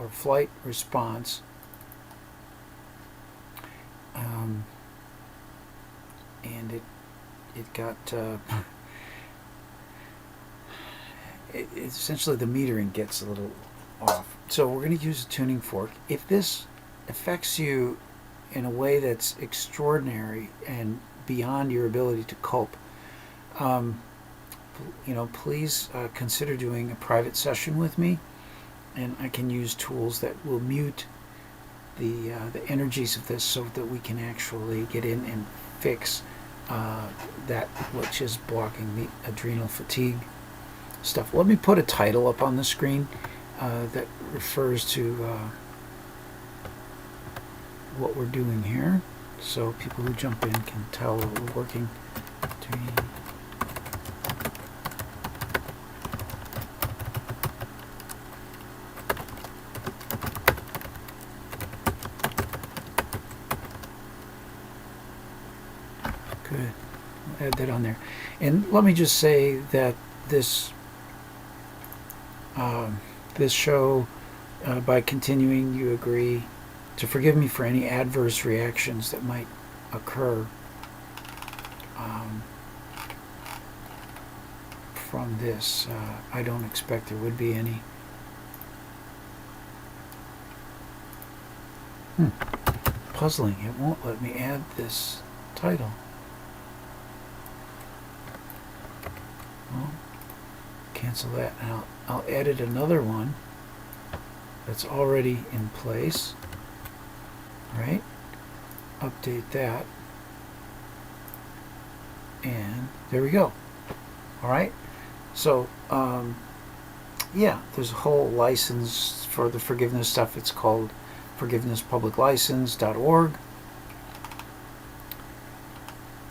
or flight response. And it got essentially the metering gets a little off. So we're going to use a tuning fork. If this affects you in a way that's extraordinary and beyond your ability to cope, please consider doing a private session with me, and I can use tools that will mute the energies of this so that we can actually get in and fix that which is blocking the adrenal fatigue stuff. Let me put a title up on the screen that refers to what we're doing here, so people who jump in can tell what we're working to. Good. I'll add that on there. And let me just say that this show, by continuing, you agree to forgive me for any adverse reactions that might occur from this. I don't expect there would be any. Puzzling. It won't let me add this title. Well, cancel that. And I'll edit another one that's already in place. Right? Update that. And there we go. Alright? So, yeah, there's a whole license for the forgiveness stuff. It's called forgivenesspubliclicense.org.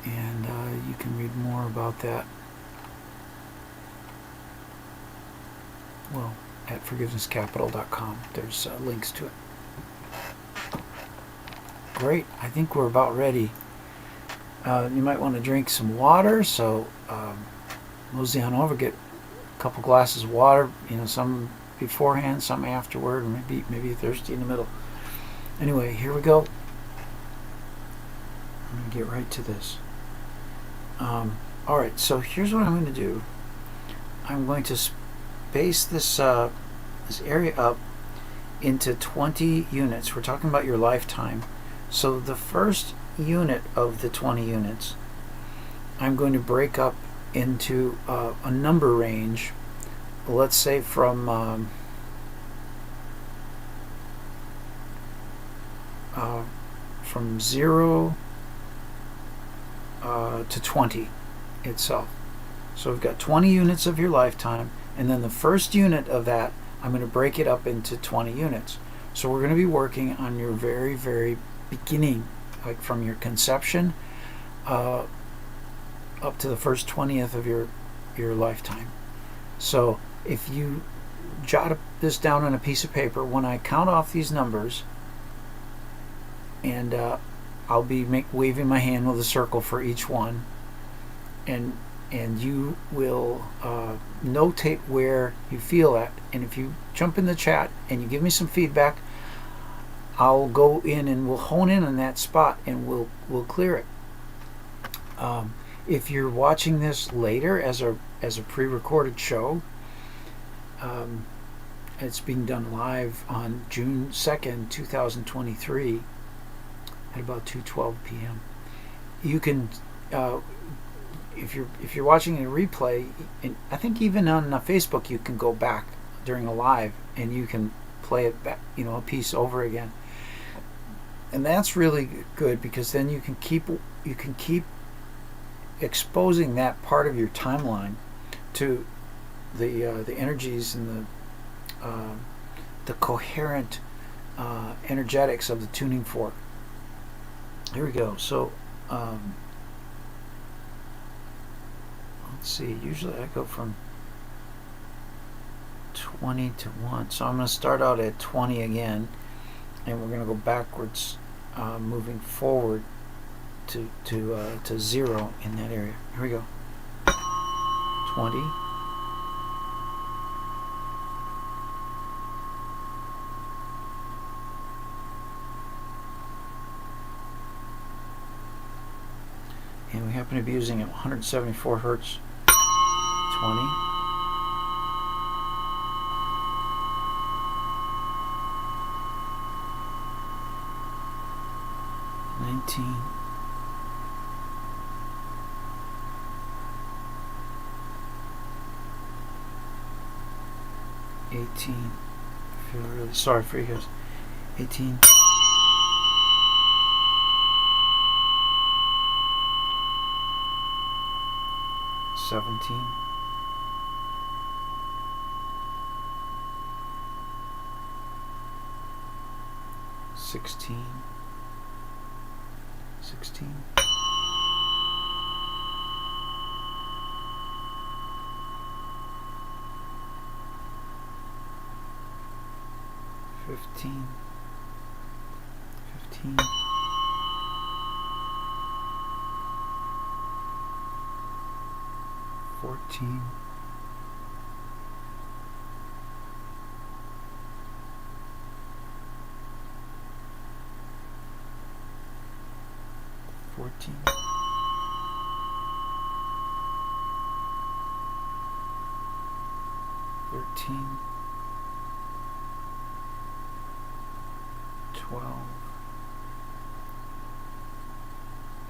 And you can read more about that, well, at forgivenesscapital.com. There's links to it. Great. I think we're about ready. You might want to drink some water, so mosey on over, get a couple glasses of water, some beforehand, some afterward, or maybe you're thirsty in the middle. Anyway, here we go. I'm going to get right to this. Alright, so here's what I'm going to do. I'm going to space this area up into 20 units. We're talking about your lifetime. So the first unit of the 20 units, I'm going to break up into a number range. Let's say from 0 to 20 itself. So we've got 20 units of your lifetime, and then the first unit of that, I'm going to break it up into 20 units. So we're going to be working on your very, very beginning, like from your conception up to the first 20th of your lifetime. So if you jot this down on a piece of paper, when I count off these numbers, and I'll be waving my hand with a circle for each one, and you will notate where you feel at. And if you jump in the chat and you give me some feedback, I'll go in and we'll hone in on that spot and we'll clear it. If you're watching this later as a pre-recorded show, it's being done live on June 2nd, 2023 at about 2:12 p.m. You can, if you're watching a replay, and I think even on Facebook you can go back during a live and you can play it back, a piece over again. And that's really good, because then you can keep exposing that part of your timeline to the energies and the coherent energetics of the tuning fork. Here we go. So let's see. Usually I go from 20 to 1. So I'm going to start out at 20 again, and we're going to go backwards, moving forward to 0 in that area. Here we go. 20. we happen to be using 174 hertz. 20. 19. 18. I feel really sorry for you guys. 18. 17. 16. 16. 15. 15. 14. 14. 13. 12.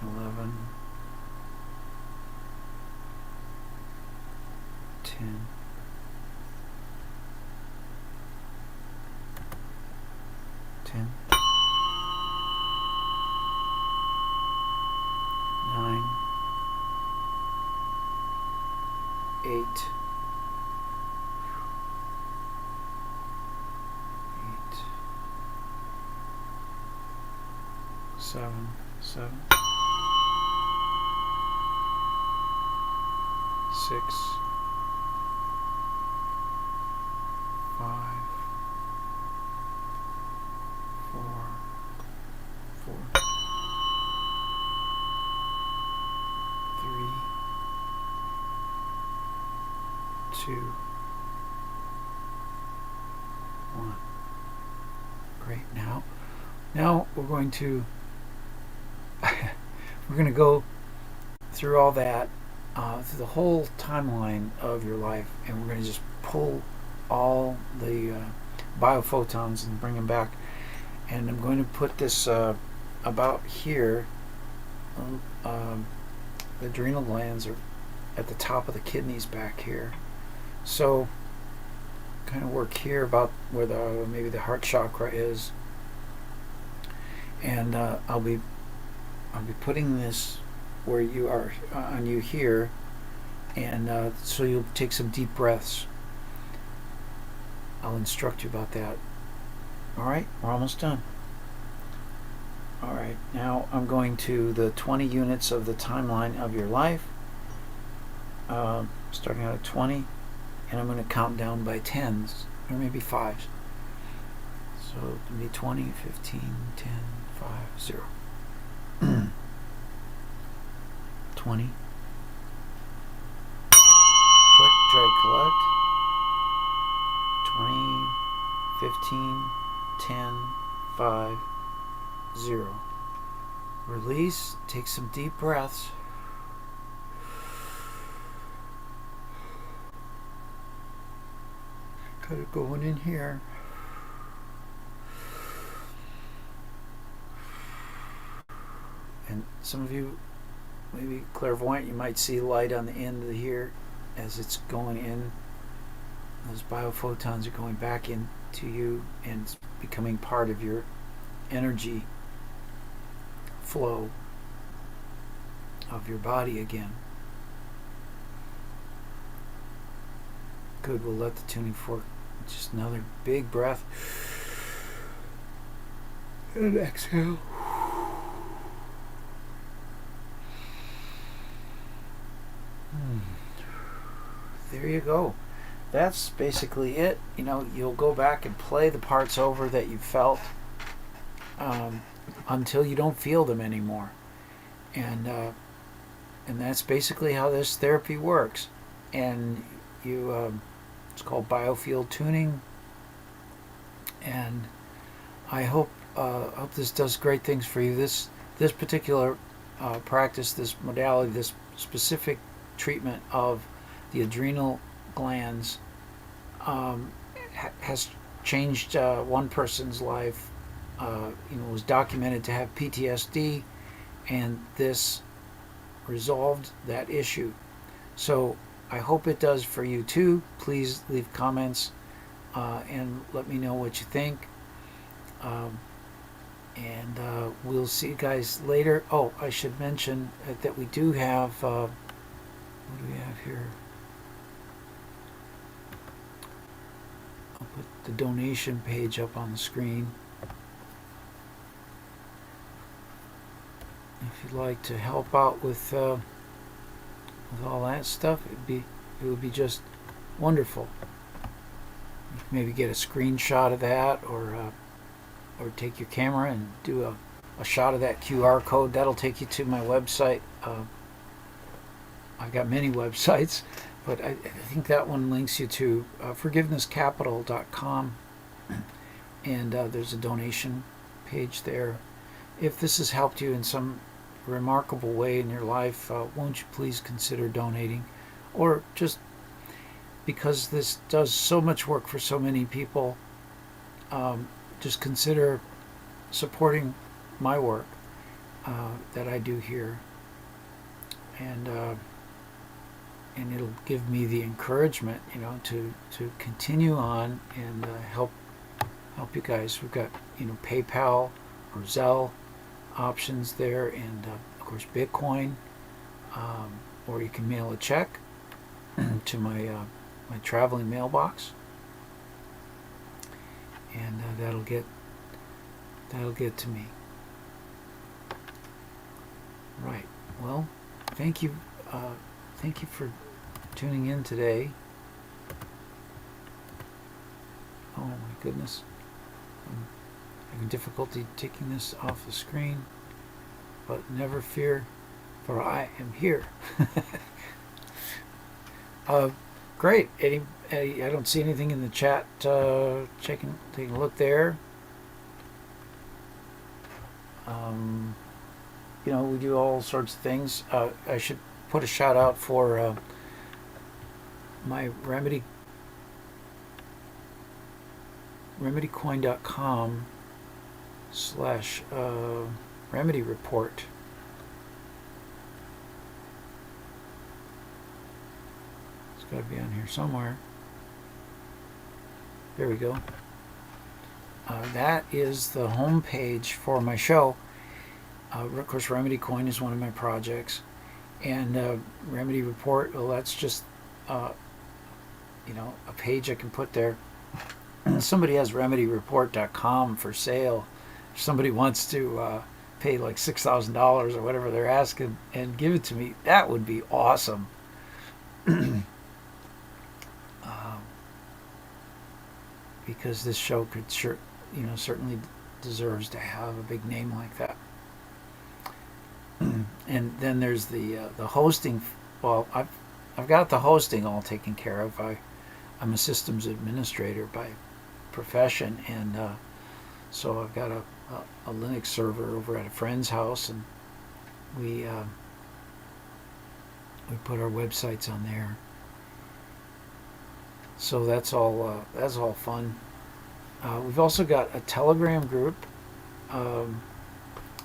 11. 10. 10. 9. 8. 7. 7. 6. 5. 4. 4. 3. 2. 1. Great. Now we're going to go through all that, through the whole timeline of your life, and we're going to just pull all the biophotons and bring them back. And I'm going to put this about here. The adrenal glands are at the top of the kidneys back here. So kind of work here about where maybe the heart chakra is. And I'll be putting this where you are on you here, and so you'll take some deep breaths. I'll instruct you about that. All right, we're almost done. All right, now I'm going to the 20 units of the timeline of your life, starting out at 20, and I'm going to count down by 10s, or maybe 5s. So it'll be 20, 15, 10, 5, 0. 20. Click, drag, collect. 20, 15, 10, 5, 0. Release. Take some deep breaths. Kind of going in here. And some of you, maybe clairvoyant, you might see light on the end of here as it's going in. Those biophotons are going back into you and it's becoming part of your energy flow of your body again. Good, we'll let the tuning fork, just another big breath. And exhale. There you go. That's basically it. You'll go back and play the parts over that you felt until you don't feel them anymore. And that's basically how this therapy works. And it's called biofield tuning. And I hope this does great things for you. This particular practice this modality, this specific treatment of the adrenal glands, has changed one person's life. Was documented to have PTSD, and this resolved that issue. So I hope it does for you too. Please leave comments and let me know what you think. And we'll see you guys later. Oh, I should mention that we do have, what do we have here? I'll put the donation page up on the screen. If you'd like to help out with all that stuff, it would be just wonderful. Maybe get a screenshot of that, or take your camera and do a shot of that QR code. That'll take you to my website. I've got many websites, but I think that one links you to forgivenesscapital.com, and there's a donation page there. If this has helped you in some remarkable way in your life, won't you please consider donating? Or just because this does so much work for so many people, just consider supporting my work that I do here, and it'll give me the encouragement, to continue on and help you guys. We've got PayPal or Zelle options there, and of course Bitcoin, or you can mail a check to my traveling mailbox, and that'll get to me. Right. Well, thank you for tuning in today. Oh my goodness, I'm having difficulty taking this off the screen, but never fear, for I am here. Great. I don't see anything in the chat. Taking a look there. We do all sorts of things. I should put a shout out for my remedycoin.com / remedy report. It's got to be on here somewhere. There we go. That is the home page for my show. Of course, Remedy Coin is one of my projects, and Remedy Report, well, that's just a page I can put there. Somebody has remedyreport.com for sale. If somebody wants to pay like $6,000 or whatever they're asking and give it to me, that would be awesome. Because this show could certainly deserves to have a big name like that. And then there's the hosting. Well, I've got the hosting all taken care of. I'm a systems administrator by profession, and so I've got a Linux server over at a friend's house, and we put our websites on there. So that's all fun. We've also got a Telegram group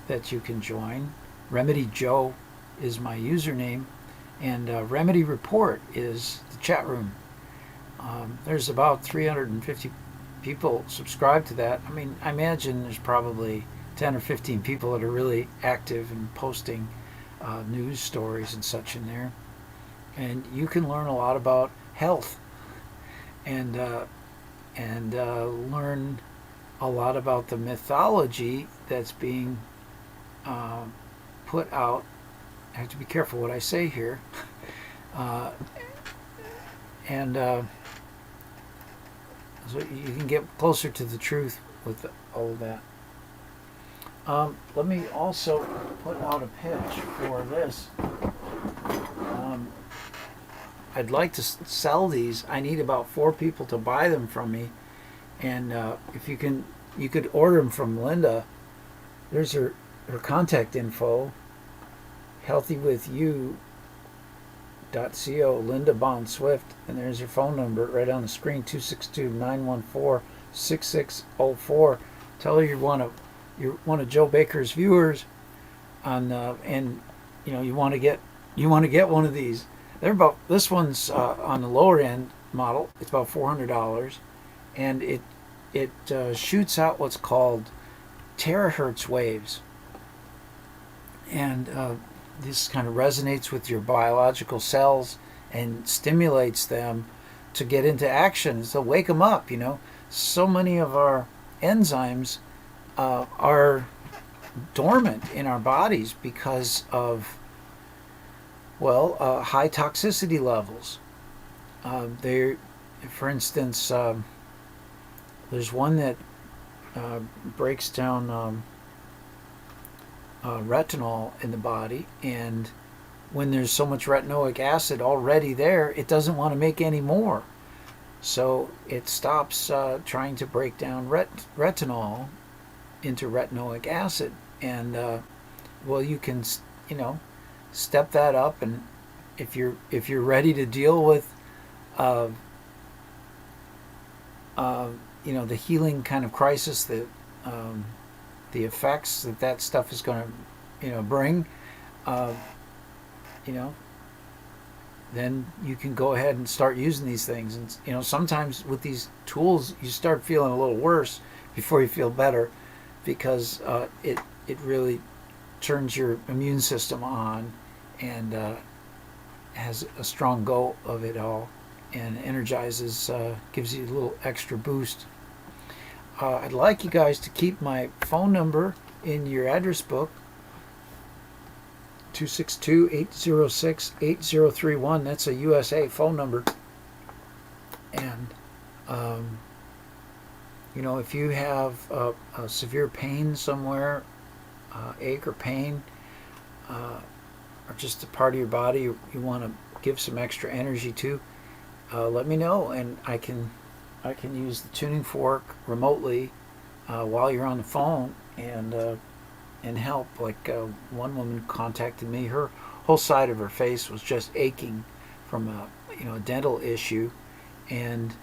that you can join. Remedy Joe is my username, and Remedy Report is the chat room. There's about 350 people subscribed to that. I mean, I imagine there's probably 10 or 15 people that are really active and posting news stories and such in there. And you can learn a lot about health, and learn a lot about the mythology that's being put out. I have to be careful what I say here. So you can get closer to the truth with all of that. Let me also put out a pitch for this. I'd like to sell these. I need about 4 people to buy them from me, and if you could order them from Linda. There's her contact info. healthywithyou.co, Linda Bond Swift, and there's your phone number right on the screen, 262-914-6604. Tell her you're one of Joe Baker's viewers on and you want to get one of these. They're about, this one's on the lower end model. It's about $400, and it shoots out what's called terahertz waves, and this kind of resonates with your biological cells and stimulates them to get into action, to wake them up. So many of our enzymes are dormant in our bodies because of high toxicity levels. For instance, there's one that breaks down retinol in the body, and when there's so much retinoic acid already there, it doesn't want to make any more. So it stops trying to break down retinol into retinoic acid, and you can step that up, and if you're ready to deal with the healing kind of crisis that the effects that stuff is going to bring, then you can go ahead and start using these things. And sometimes with these tools you start feeling a little worse before you feel better, because it really turns your immune system on and has a strong go of it all, and energizes, gives you a little extra boost. I'd like you guys to keep my phone number in your address book, 262-806-8031. That's a USA phone number. And if you have a severe pain somewhere, ache or pain, or just a part of your body you want to give some extra energy to, let me know, and I can use the tuning fork remotely while you're on the phone and help. Like one woman contacted me, her whole side of her face was just aching from a dental issue, and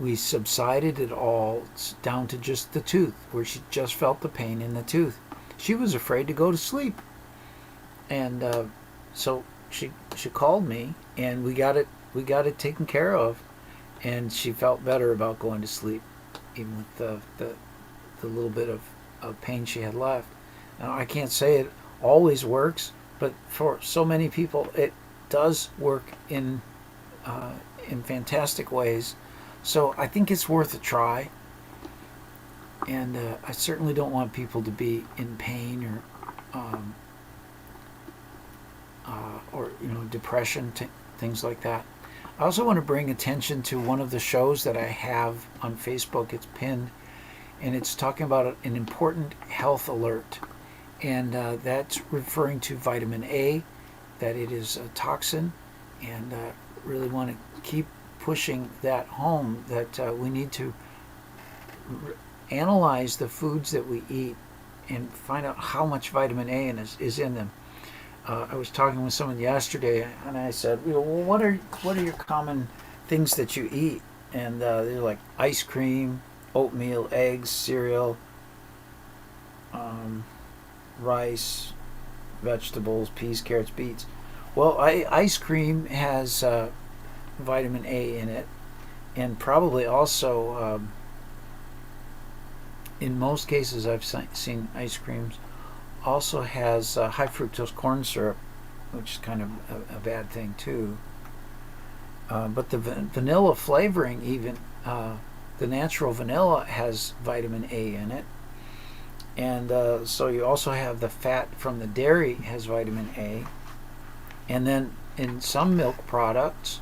we subsided it all down to just the tooth, where she just felt the pain in the tooth. She was afraid to go to sleep, and so she called me, and we got it taken care of, and she felt better about going to sleep, even with the little bit of pain she had left. Now, I can't say it always works, but for so many people it does work in fantastic ways. So I think it's worth a try, and I certainly don't want people to be in pain or depression, things like that. I also want to bring attention to one of the shows that I have on Facebook. It's pinned, and it's talking about an important health alert, and that's referring to vitamin A, that it is a toxin, and really want to keep pushing that home, that we need to analyze the foods that we eat and find out how much vitamin A is in them. I was talking with someone yesterday, and I said, well, what are your common things that you eat? And they're like ice cream, oatmeal, eggs, cereal, rice, vegetables, peas, carrots, beets. Well, ice cream has vitamin A in it, and probably also, in most cases I've seen ice creams also has high fructose corn syrup, which is kind of a bad thing too. But the vanilla flavoring, even the natural vanilla, has vitamin A in it. And so you also have the fat from the dairy has vitamin A. And then in some milk products,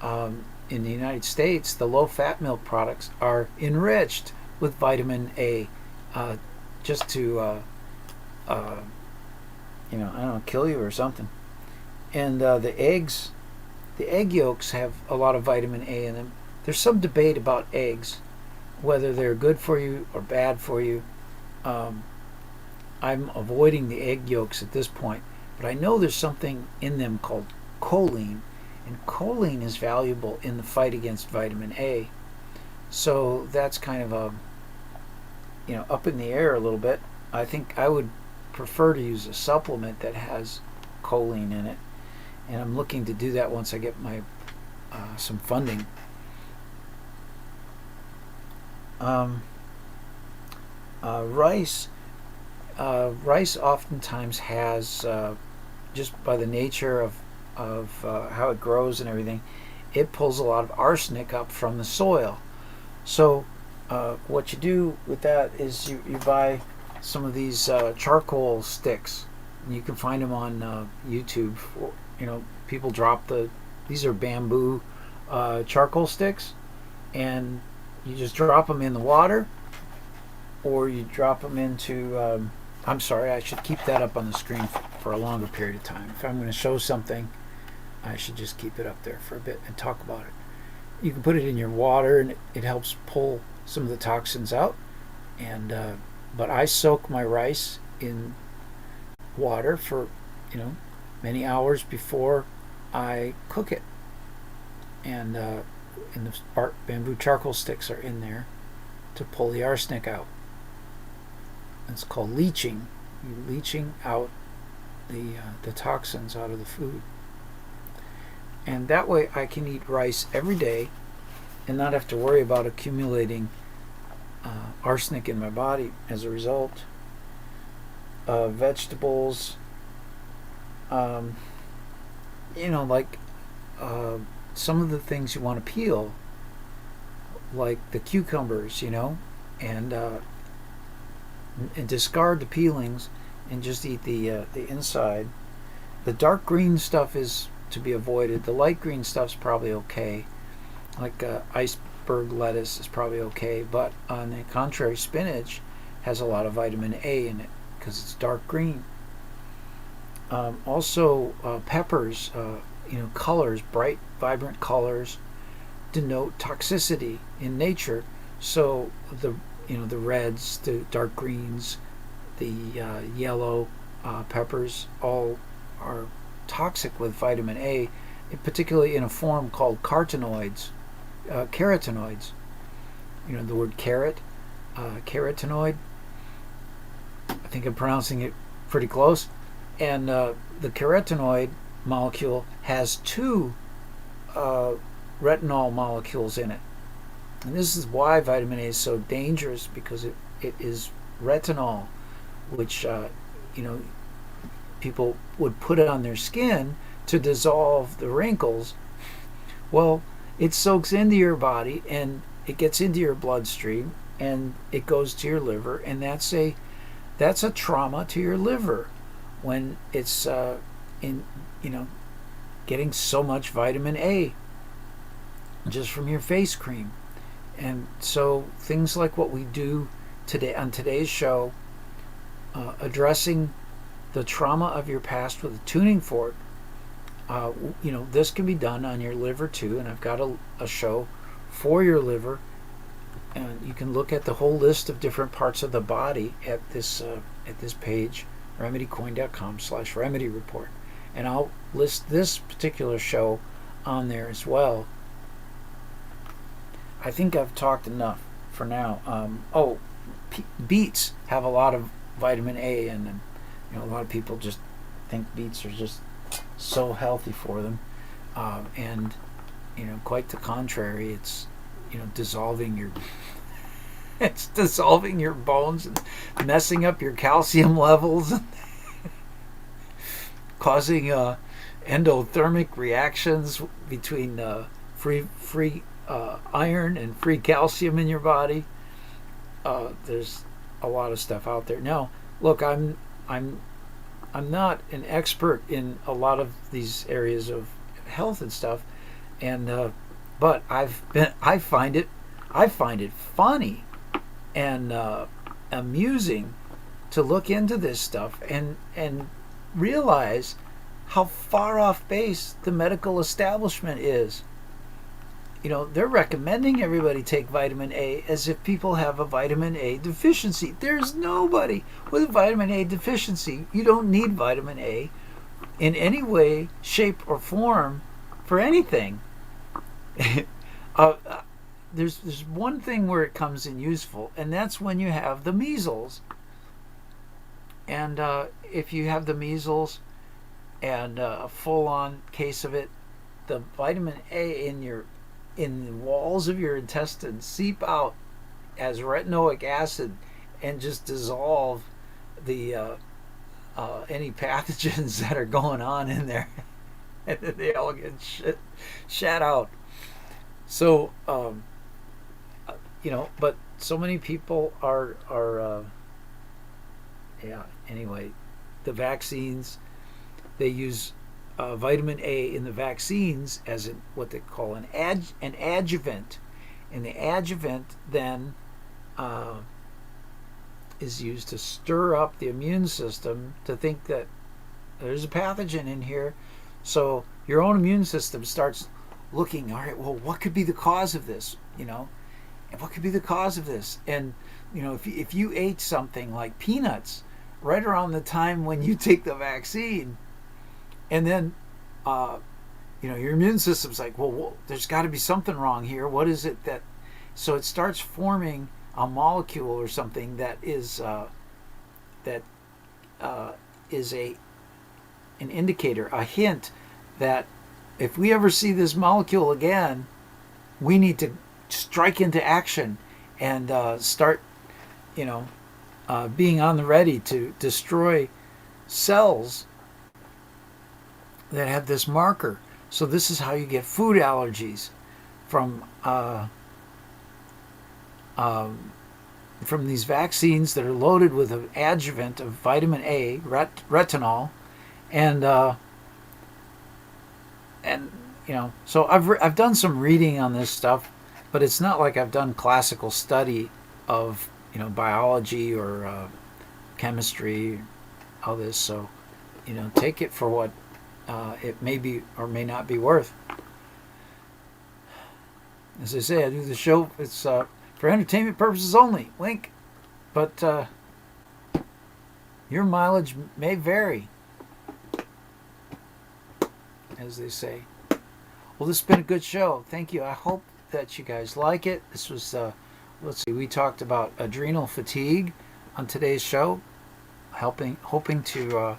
in the United States, the low-fat milk products are enriched with vitamin A, just to I don't know, kill you or something. And the egg yolks have a lot of vitamin A in them. There's some debate about eggs, whether they're good for you or bad for you. I'm avoiding the egg yolks at this point, but I know there's something in them called choline, and choline is valuable in the fight against vitamin A. So that's kind of a, up in the air a little bit. I think I would prefer to use a supplement that has choline in it, and I'm looking to do that once I get my some funding. Rice oftentimes has, just by the nature of how it grows and everything, it pulls a lot of arsenic up from the soil. So what you do with that is you buy some of these charcoal sticks. You can find them on YouTube. People drop these are bamboo charcoal sticks, and you just drop them in the water, or you drop them into I'm sorry, I should keep that up on the screen for a longer period of time. If I'm going to show something, I should just keep it up there for a bit and talk about it. You can put it in your water, and it helps pull some of the toxins out. And but I soak my rice in water for many hours before I cook it, and the bamboo charcoal sticks are in there to pull the arsenic out. It's called leaching. You're leaching out the toxins out of the food. And that way I can eat rice every day and not have to worry about accumulating arsenic in my body as a result. Vegetables, like some of the things you want to peel, like the cucumbers, and discard the peelings and just eat the inside. The dark green stuff is to be avoided. The light green stuff's probably okay. Like iceberg lettuce is probably okay, but on the contrary, spinach has a lot of vitamin A in it because it's dark green. Also, peppers, colors, bright, vibrant colors denote toxicity in nature. So the reds, the dark greens, the yellow peppers all are toxic with vitamin A, particularly in a form called carotenoids. The word carrot, carotenoid. I think I'm pronouncing it pretty close. And the carotenoid molecule has two retinol molecules in it. And this is why vitamin A is so dangerous, because it is retinol, which people would put it on their skin to dissolve the wrinkles. Well, it soaks into your body and it gets into your bloodstream and it goes to your liver, and that's a trauma to your liver when it's getting so much vitamin A just from your face cream. And so things like what we do today on today's show, addressing the trauma of your past with a tuning fork, this can be done on your liver too. And I've got a show for your liver, and you can look at the whole list of different parts of the body at this page, remedycoin.com/remedy report, and I'll list this particular show on there as well. I think I've talked enough for now. Beets have a lot of vitamin A in them. A lot of people just think beets are just so healthy for them, and quite the contrary. It's dissolving your it's dissolving your bones and messing up your calcium levels, and causing endothermic reactions between free iron and free calcium in your body. There's a lot of stuff out there. Now, look, I'm not an expert in a lot of these areas of health and stuff, and but I find it funny and amusing to look into this stuff and realize how far off base the medical establishment is. They're recommending everybody take vitamin A as if people have a vitamin A deficiency. There's nobody with a vitamin A deficiency. You don't need vitamin A in any way, shape, or form for anything. uh, there's one thing where it comes in useful, and that's when you have the measles. And if you have the measles and a full-on case of it, the vitamin A in the walls of your intestines seep out as retinoic acid and just dissolve the any pathogens that are going on in there, and then they all get shat out. So but so many people are yeah. Anyway, the vaccines, they use vitamin A in the vaccines as what they call an adjuvant, and the adjuvant then uh, is used to stir up the immune system to think that there's a pathogen in here. So your own immune system starts looking, all right, well, what could be the cause of this? And what could be the cause of this? And if you ate something like peanuts right around the time when you take the vaccine, and then your immune system's like, well, there's got to be something wrong here. What is it that? So it starts forming a molecule or something that is an indicator, a hint that if we ever see this molecule again, we need to strike into action and start, being on the ready to destroy cells that have this marker. So this is how you get food allergies from these vaccines that are loaded with an adjuvant of vitamin A, retinol, and so I've done some reading on this stuff, but it's not like I've done classical study of biology or chemistry, all this. So take it for what it may be or may not be worth. As I say, I do the show. It's for entertainment purposes only. Wink. But your mileage may vary, as they say. Well, this has been a good show. Thank you. I hope that you guys like it. This was, let's see, we talked about adrenal fatigue on today's show, hoping to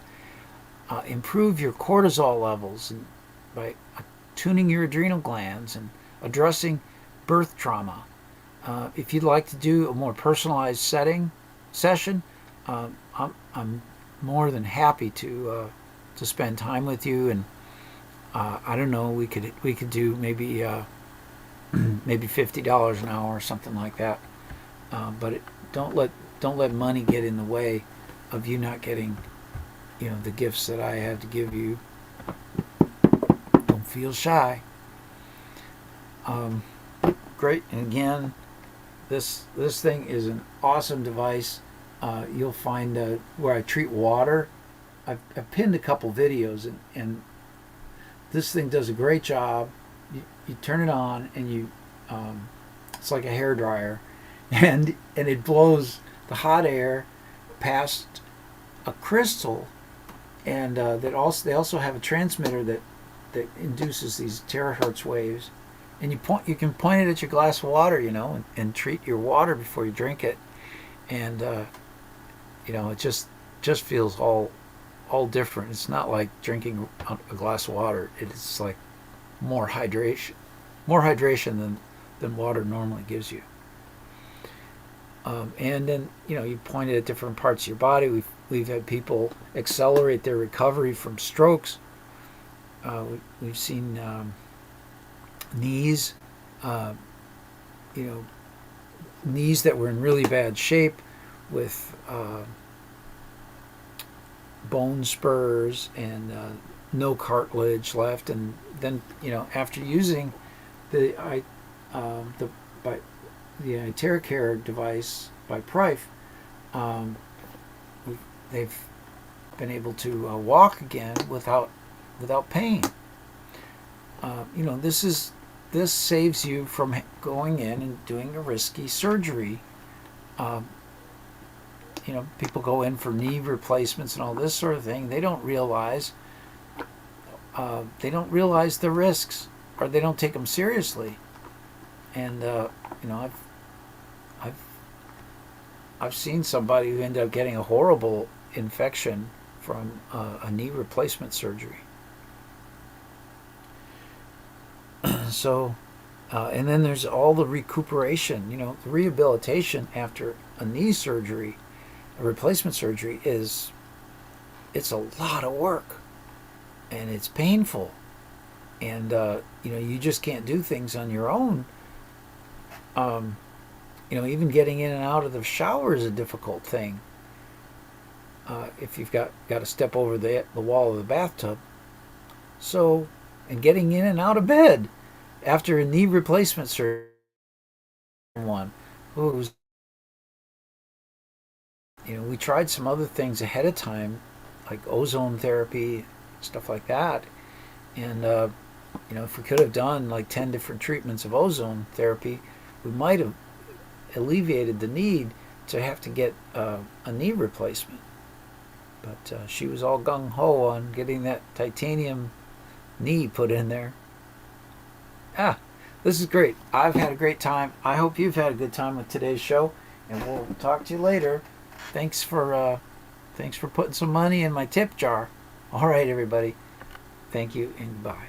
improve your cortisol levels and by tuning your adrenal glands and addressing birth trauma. If you'd like to do a more personalized session, I'm more than happy to spend time with you. And I don't know, we could do maybe $50 an hour or something like that. But don't let money get in the way of you not getting the gifts that I have to give you. Don't feel shy. Great. And again, this thing is an awesome device. You'll find where I treat water. I've pinned a couple videos, and this thing does a great job. You turn it on, and it's like a hair dryer, and it blows the hot air past a crystal, and they also have a transmitter that induces these terahertz waves, and you can point it at your glass of water, and treat your water before you drink it, and it just feels all different. It's not like drinking a glass of water. It's like more hydration than water normally gives you. And then you point it at different parts of your body. We've had people accelerate their recovery from strokes. We've seen knees, knees that were in really bad shape with bone spurs and no cartilage left, and then after using the Fatigure device by Prife, they've been able to walk again without pain. This saves you from going in and doing a risky surgery. People go in for knee replacements and all this sort of thing. They don't realize they don't realize the risks, or they don't take them seriously. And I've I've seen somebody who ended up getting a horrible infection from a knee replacement surgery. So, and then there's all the recuperation. The rehabilitation after a knee surgery, a replacement surgery, it's a lot of work, and it's painful, and you just can't do things on your own. Even getting in and out of the shower is a difficult thing. If you've got to step over the wall of the bathtub. So, and getting in and out of bed after a knee replacement surgery. Who's we tried some other things ahead of time, like ozone therapy, stuff like that, and if we could have done like 10 different treatments of ozone therapy, we might have alleviated the need to have to get a knee replacement. But she was all gung-ho on getting that titanium knee put in there. This is great. I've had a great time. I hope you've had a good time with today's show, and we'll talk to you later. Thanks for putting some money in my tip jar. All right, everybody. Thank you, and bye.